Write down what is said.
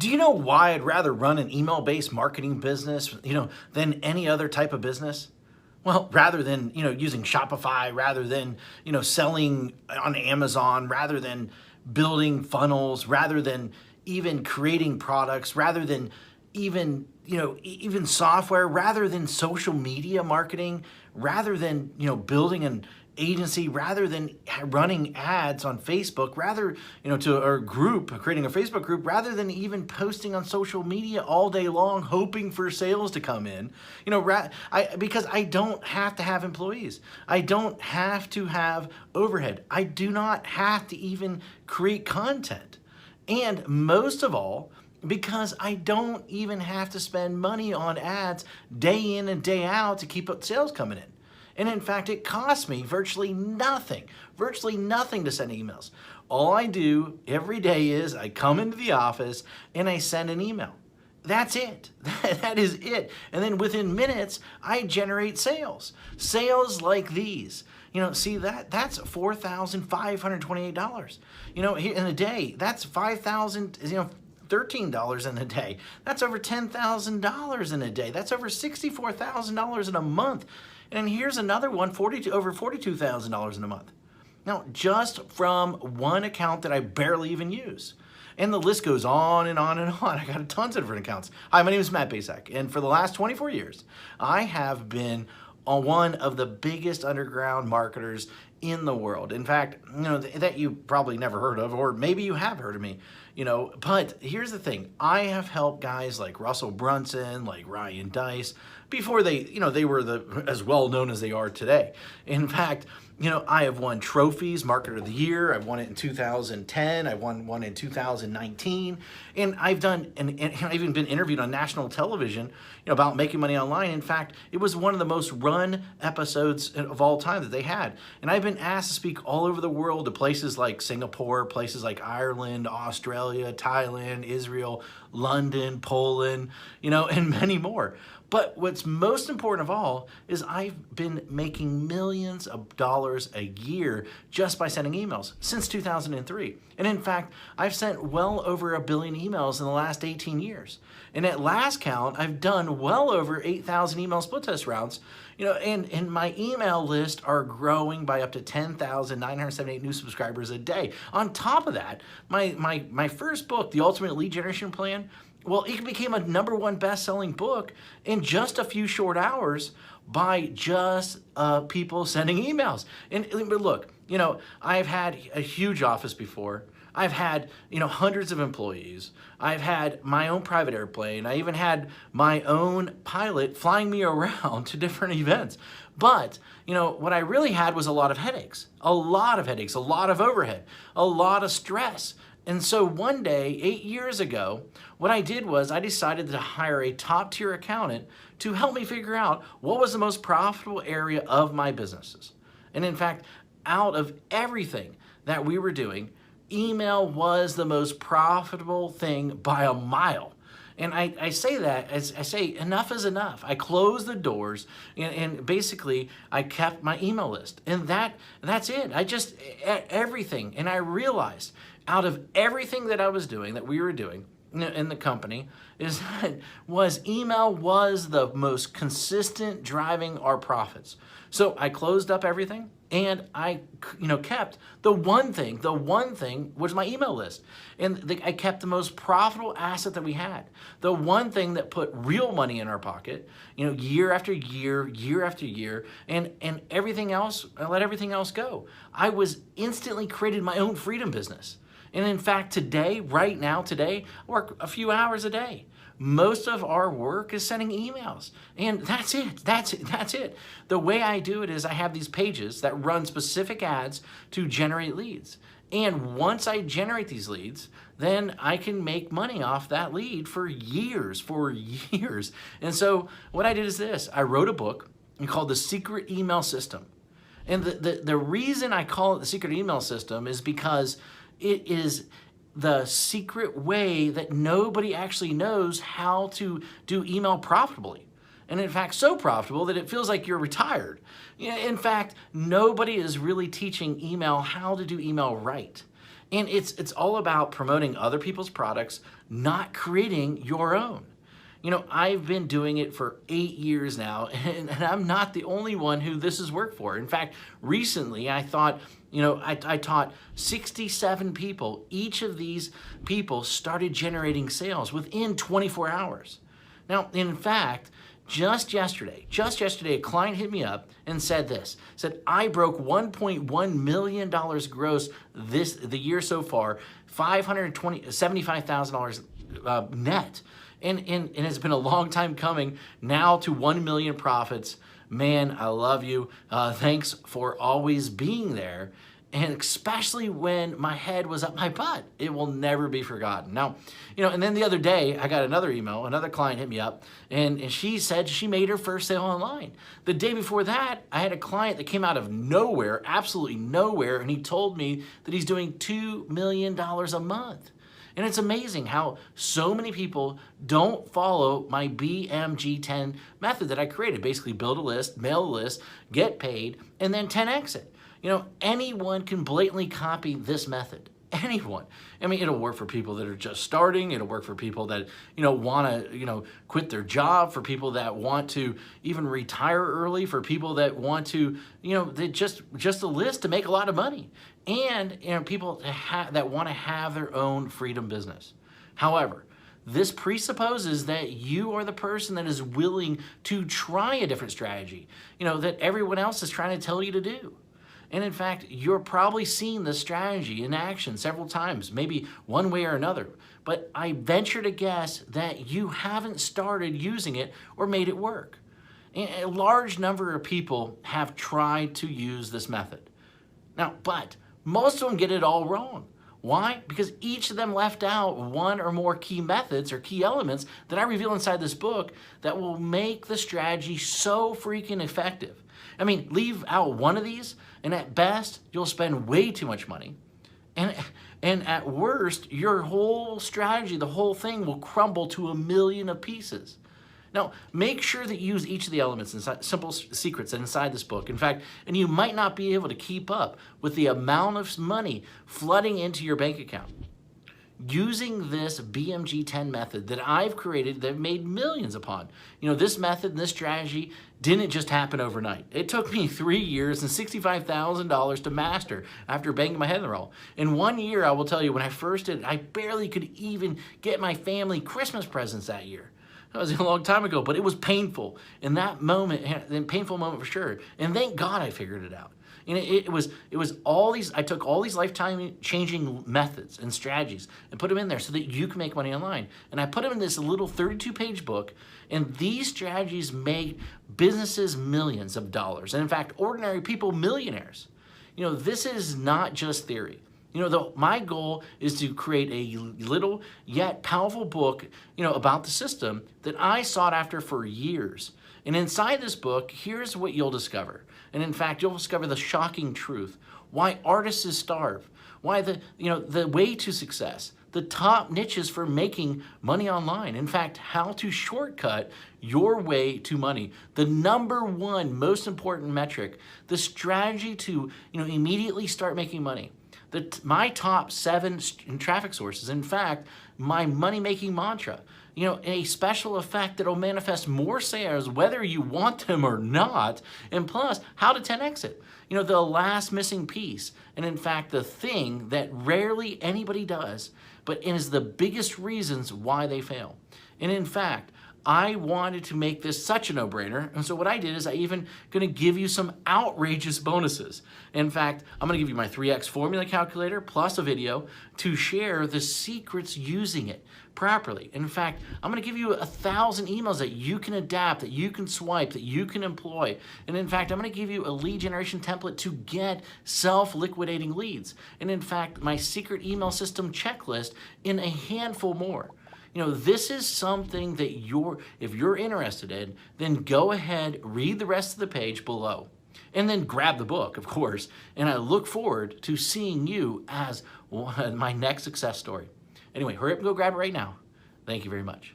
Do you know why I'd rather run an email-based marketing business, than any other type of business? Well, rather than, using Shopify, rather than, selling on Amazon, rather than building funnels, rather than even creating products, rather than even, even software, rather than social media marketing, rather than, building an agency, rather than running ads on Facebook, rather, to our group, creating a Facebook group, rather than even posting on social media all day long, hoping for sales to come in, because I don't have to have employees. I don't have to have overhead. I do not have to even create content. And most of all, because I don't even have to spend money on ads day in and day out to keep up sales coming in. And in fact, it costs me virtually nothing to send emails. All I do every day is I come into the office and I send an email. That's it. That is it. And then within minutes, I generate sales. Sales like these. See that's $4,528. In a day, that's $13 in a day. That's over $10,000 in a day. That's over $64,000 in a month. And here's another one, over $42,000 in a month. Now, just from one account that I barely even use. And the list goes on and on and on. I got tons of different accounts. Hi, my name is Matt Basak, and for the last 24 years, I have been one of the biggest underground marketers in the world. In fact, that you probably never heard of, or maybe you have heard of me, but here's the thing. I have helped guys like Russell Brunson, like Ryan Deiss, before they were as well known as they are today. In fact, I have won trophies, Marketer of the Year. I've won it in 2010. I won one in 2019. And I've even been interviewed on national television, about making money online. In fact, it was one of the most run episodes of all time that they had. And I've been asked to speak all over the world to places like Singapore, places like Ireland, Australia, Thailand, Israel, London, Poland, and many more. But what's most important of all is I've been making millions of dollars a year just by sending emails since 2003. And in fact, I've sent well over 1 billion emails in the last 18 years. And at last count, I've done well over 8,000 email split test rounds, and my email list are growing by up to 10,978 new subscribers a day. On top of that, my first book, The Ultimate Lead Generation Plan, well, it became a #1 best-selling book in just a few short hours by just people sending emails. But look, I've had a huge office before. I've had, hundreds of employees. I've had my own private airplane. I even had my own pilot flying me around to different events. But, what I really had was a lot of headaches, a lot of overhead, a lot of stress. And so one day, 8 years ago, what I did was I decided to hire a top-tier accountant to help me figure out what was the most profitable area of my businesses. And in fact, out of everything that we were doing, email was the most profitable thing by a mile. And I say that, as I say, enough is enough. I closed the doors and basically I kept my email list. And that's it. Everything. And I realized out of everything that I was doing, that we were doing in the company, email was the most consistent driving our profits. So I closed up everything and I kept the one thing was my email list. And I kept the most profitable asset that we had. The one thing that put real money in our pocket, year after year, year after year, and everything else, I let everything else go. I was instantly created my own freedom business. And in fact, right now, I work a few hours a day. Most of our work is sending emails. And that's it. The way I do it is I have these pages that run specific ads to generate leads. And once I generate these leads, then I can make money off that lead for years. And so what I did is this. I wrote a book called The Secret Email System. And the reason I call it The Secret Email System is because it is the secret way that nobody actually knows how to do email profitably. And in fact, so profitable that it feels like you're retired. In fact, nobody is really teaching email how to do email right. And it's all about promoting other people's products, not creating your own. I've been doing it for 8 years now, and I'm not the only one who this has worked for. In fact, recently I thought, I taught 67 people. Each of these people started generating sales within 24 hours. Now, in fact, just yesterday, a client hit me up and said I broke $1.1 million gross the year so far, $75,000 net. And it's been a long time coming now to 1 million profits. Man, I love you. Thanks for always being there. And especially when my head was up my butt, it will never be forgotten. Now, and then the other day I got another email, another client hit me up, and she said she made her first sale online. The day before that, I had a client that came out of nowhere, absolutely nowhere, and he told me that he's doing $2 million a month. And it's amazing how so many people don't follow my BMG10 method that I created. Basically build a list, mail a list, get paid, and then 10x it. Anyone can blatantly copy this method. Anyone. I mean, it'll work for people that are just starting. It'll work for people that, want to, quit their job, for people that want to even retire early, for people that want to, they just a list to make a lot of money. And, people that want to have their own freedom business. However, this presupposes that you are the person that is willing to try a different strategy, that everyone else is trying to tell you to do. And in fact, you're probably seen this strategy in action several times, maybe one way or another. But I venture to guess that you haven't started using it or made it work. And a large number of people have tried to use this method. Now, but most of them get it all wrong. Why? Because each of them left out one or more key methods or key elements that I reveal inside this book that will make the strategy so freaking effective. I mean, leave out one of these, and at best, you'll spend way too much money. And at worst, your whole strategy, the whole thing will crumble to a million of pieces. Now, make sure that you use each of the elements inside, simple secrets inside this book. In fact, and you might not be able to keep up with the amount of money flooding into your bank account. Using this BMG10 method that I've created, that I've made millions upon. This method and this strategy didn't just happen overnight. It took me 3 years and $65,000 to master after banging my head in the wall. In 1 year, I will tell you, when I first did it, I barely could even get my family Christmas presents that year. That was a long time ago, but it was painful. In that moment, a painful moment for sure. And thank God I figured it out. And it was all these, I took all these lifetime changing methods and strategies and put them in there so that you can make money online. And I put them in this little 32-page book, and these strategies made businesses millions of dollars. And in fact, ordinary people millionaires. This is not just theory. My goal is to create a little yet powerful book, about the system that I sought after for years. And inside this book, here's what you'll discover. And in fact, you'll discover the shocking truth. Why artists starve. Why the way to success. The top niches for making money online. In fact, how to shortcut your way to money. The number one most important metric. The strategy to immediately start making money. My top 7 traffic sources. In fact, my money-making mantra. A special effect that will manifest more sales whether you want them or not, and plus, how to 10x it. The last missing piece, and in fact, the thing that rarely anybody does, but is the biggest reasons why they fail. And in fact, I wanted to make this such a no-brainer, and so what I did is I even going to give you some outrageous bonuses. In fact, I'm going to give you my 3x formula calculator plus a video to share the secrets using it properly. In fact, I'm going to give you 1,000 emails that you can adapt, that you can swipe, that you can employ. And in fact, I'm going to give you a lead generation template to get self-liquidating leads. And in fact, my secret email system checklist in a handful more. This is something that if you're interested in, then go ahead, read the rest of the page below, and then grab the book, of course. And I look forward to seeing you as my next success story. Anyway, hurry up and go grab it right now. Thank you very much.